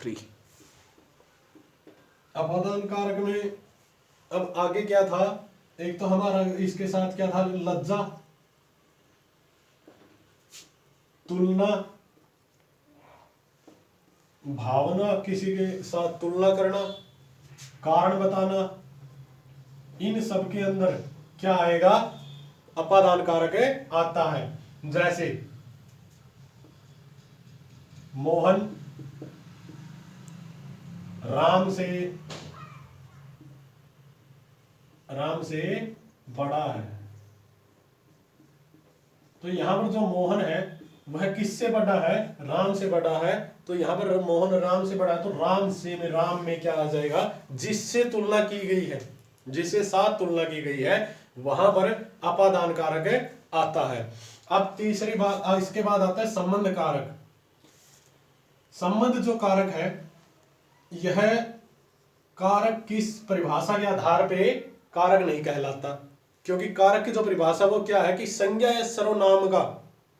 3। अपादान कारक में अब आगे क्या था, एक तो हमारा इसके साथ क्या था, लज्जा, तुलना, भावना, किसी के साथ तुलना करना, कारण बताना, इन सब के अंदर क्या आएगा, अपादान कारक आता है। जैसे मोहन राम से बड़ा है, तो यहां पर जो मोहन है वह किससे बड़ा है, राम से बड़ा है। तो यहां पर मोहन राम से बड़ा है, तो राम में क्या आ जाएगा, जिससे तुलना की गई है, जिसके साथ तुलना की गई है, वहां पर अपादान कारक आता है। अब तीसरी बात, इसके बाद आता है संबंध कारक। संबंध जो कारक है, यह कारक किस परिभाषा के आधार पे कारक नहीं कहलाता, क्योंकि कारक की जो परिभाषा वो क्या है कि संज्ञा या सर्वनाम का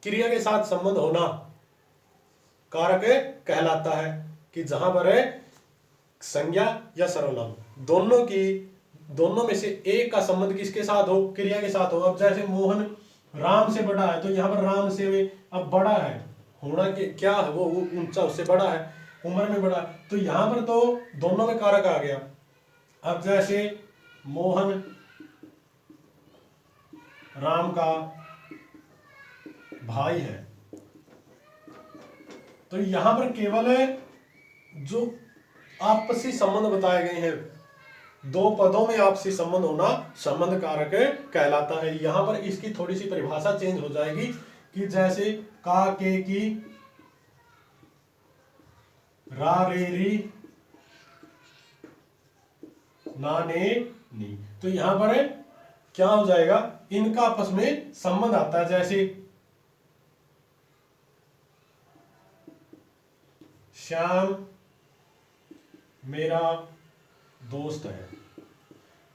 क्रिया के साथ संबंध होना कारक कहलाता है। कि जहां पर है संज्ञा या सर्वनाम दोनों में से एक का संबंध किसके साथ हो, क्रिया के साथ हो। अब जैसे मोहन राम से बड़ा है, तो यहाँ पर राम से अब बड़ा है, होना क्या है, वो ऊंचा उससे बड़ा है, उम्र में बड़ा है, तो यहां पर तो दोनों में कारक आ गया। अब जैसे मोहन राम का भाई है, तो यहां पर केवल जो आपसी संबंध बताए गए हैं, दो पदों में आपसी संबंध होना संबंध कारक कहलाता है। यहां पर इसकी थोड़ी सी परिभाषा चेंज हो जाएगी कि जैसे का के की, रा रे री, ना ने नी, तो यहां पर क्या हो जाएगा, इनका आपस में संबंध आता है। जैसे श्याम मेरा दोस्त है,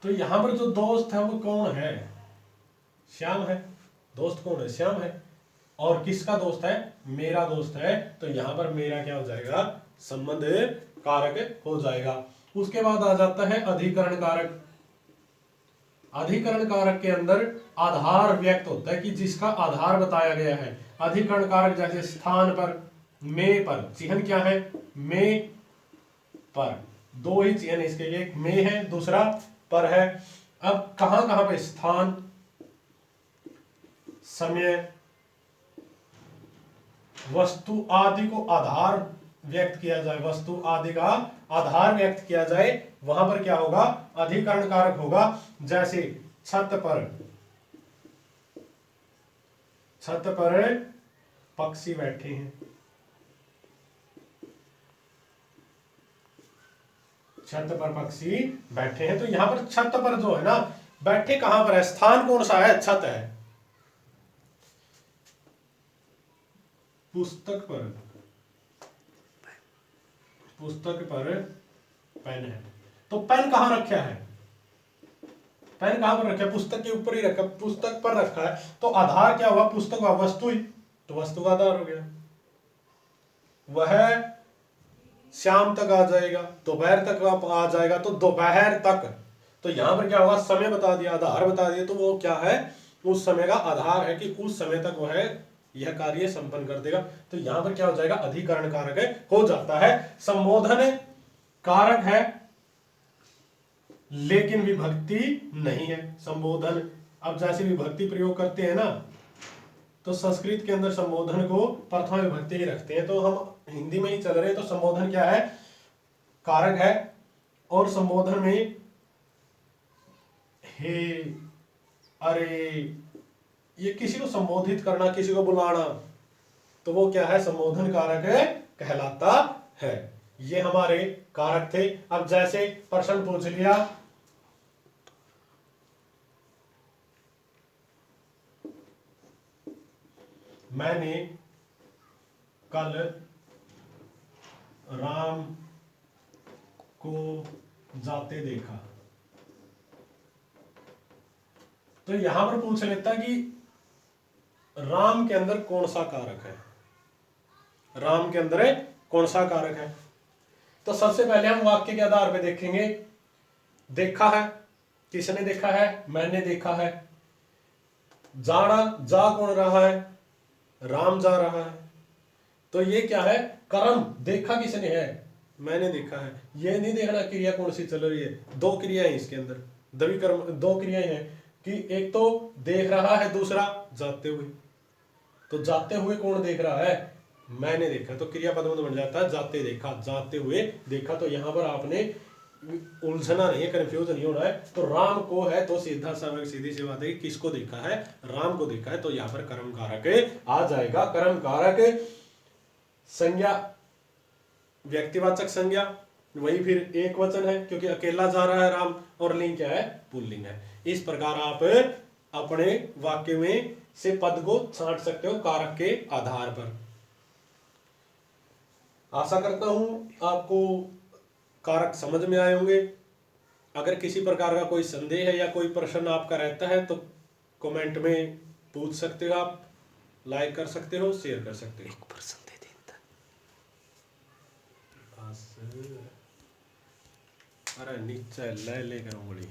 तो यहां पर जो दोस्त है वो कौन है, श्याम है, दोस्त कौन है, श्याम है, और किसका दोस्त है, मेरा दोस्त है, तो यहां पर मेरा क्या हो जाएगा, संबंध कारक हो जाएगा। उसके बाद आ जाता है अधिकरण कारक। अधिकरण कारक के अंदर आधार व्यक्त होता है कि जिसका आधार बताया गया है। अधिकरण कारक जैसे स्थान पर, में पर, चिन्ह क्या है, में पर, दो ही चिन्ह इसके लिए, एक में है दूसरा पर है। अब कहां कहां पे स्थान, समय, वस्तु आदि को आधार व्यक्त किया जाए, वस्तु आदि का आधार व्यक्त किया जाए, वहां पर क्या होगा, अधिकरण कारक होगा। जैसे छत पर पक्षी बैठे हैं, छत पर पक्षी बैठे हैं, तो यहां पर छत पर जो है ना, बैठे कहां पर है, स्थान कौन सा है, छत है। पुस्तक पर पेन है, तो पेन कहां रखा है, पेन कहां पर रखा है, पुस्तक के ऊपर ही रखा, पुस्तक पर रखा है, तो आधार क्या हुआ, पुस्तक का वस्तु ही, तो वस्तु का आधार हो गया। वह शाम तक आ जाएगा, दोपहर तक आ जाएगा, तो दोपहर तक, तो यहां पर क्या होगा, समय बता दिया, आधार बता दिया, तो वो क्या है, उस समय का आधार है कि उस समय तक वह यह कार्य संपन्न कर देगा। तो यहां पर क्या हो जाएगा, अधिकरण कारक हो जाता है। संबोधन कारक है लेकिन विभक्ति नहीं है। संबोधन, अब जैसे विभक्ति प्रयोग करते हैं ना, तो संस्कृत के अंदर संबोधन को प्रथमा विभक्ति ही रखते हैं, तो हम हिंदी में ही चल रहे हैं, तो संबोधन क्या है, कारक है। और संबोधन में हे, अरे, ये किसी को संबोधित करना, किसी को बुलाना, तो वो क्या है, संबोधन कारक कहलाता है। ये हमारे कारक थे। अब जैसे प्रश्न पूछ लिया, मैंने कल राम को जाते देखा, तो यहां पर पूछ लेता कि राम के अंदर कौन सा कारक है, राम के अंदर कौन सा कारक है। तो सबसे पहले हम वाक्य के आधार पे देखेंगे। देखा है, किसने देखा है? मैंने देखा है। जाना, जा कौन रहा है? राम जा रहा है। तो ये क्या है? कर्म। देखा किसने है? मैंने देखा है। ये नहीं देखना क्रिया कौन सी चल रही है, दो क्रियाएं इसके अंदर, दवी कर्म, दो क्रियाएं हैं कि एक तो देख रहा है, दूसरा जाते हुए। तो जाते हुए कौन देख रहा है? मैंने देखा। तो क्रियापद में बन जाता है जाते देखा, जाते हुए देखा। तो यहां पर आपने उलझना नहीं है, कंफ्यूज नहीं होना है। तो राम को है तो सीधा सीधी सी बात है कि किसको देखा है? राम को देखा है। तो यहां पर कर्म कारक आ जाएगा। कर्म कारक संज्ञा, व्यक्तिवाचक संज्ञा, वही फिर एक वचन है क्योंकि अकेला जा रहा है राम, और लिंग क्या है? पुल्लिंग है। इस प्रकार आप अपने वाक्य में से पद को छांट सकते हो कारक के आधार पर। आशा करता हूं आपको कारक समझ में आए होंगे। अगर किसी प्रकार का कोई संदेह है या कोई प्रश्न आपका रहता है तो कमेंट में पूछ सकते हो आप, लाइक कर सकते हो, शेयर कर सकते हो। अरे नीचे ले लेकर उंगली